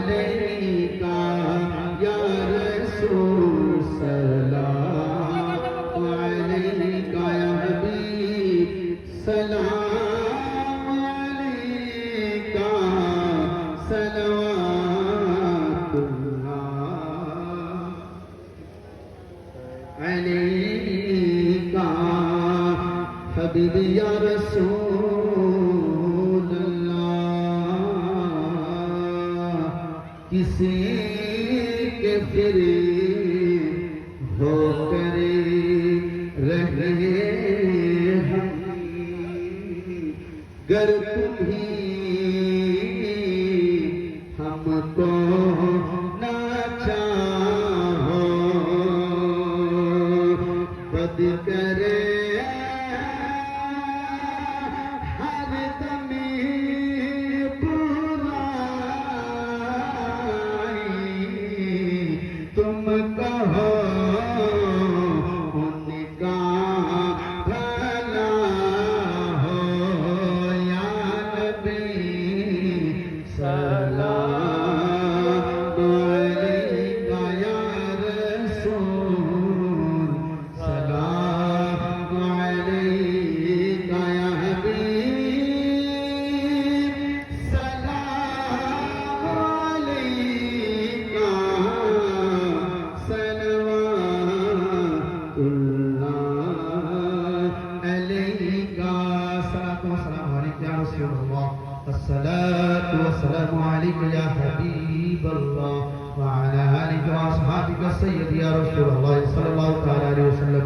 अलैका या रसूल सलाम अलैका या हबीब सलाम अलैका सलवातुल्लाह अलैका हबीबी या रसूल अल्लाह किसी के फिर हो करे रहे हम गर तुम्ही हमको ना चाहो बद करे हर दमी बुराई तुम कहो उनका भला हो या नबी सलाम अलैका या रसूल सलाम अलैका या हबीब सलाम अलैका सलवातुल्लाह अलैका सलातु वस्सलामु अलैका या रसूलल्लाह अस्सलातु वस्सलामु अलैका या हबीबल्लाह व अला आलिका व अस्हाबिका सय्यदी या रसूलल्लाह सल्लल्लाहु तआला अलैहि वसल्लम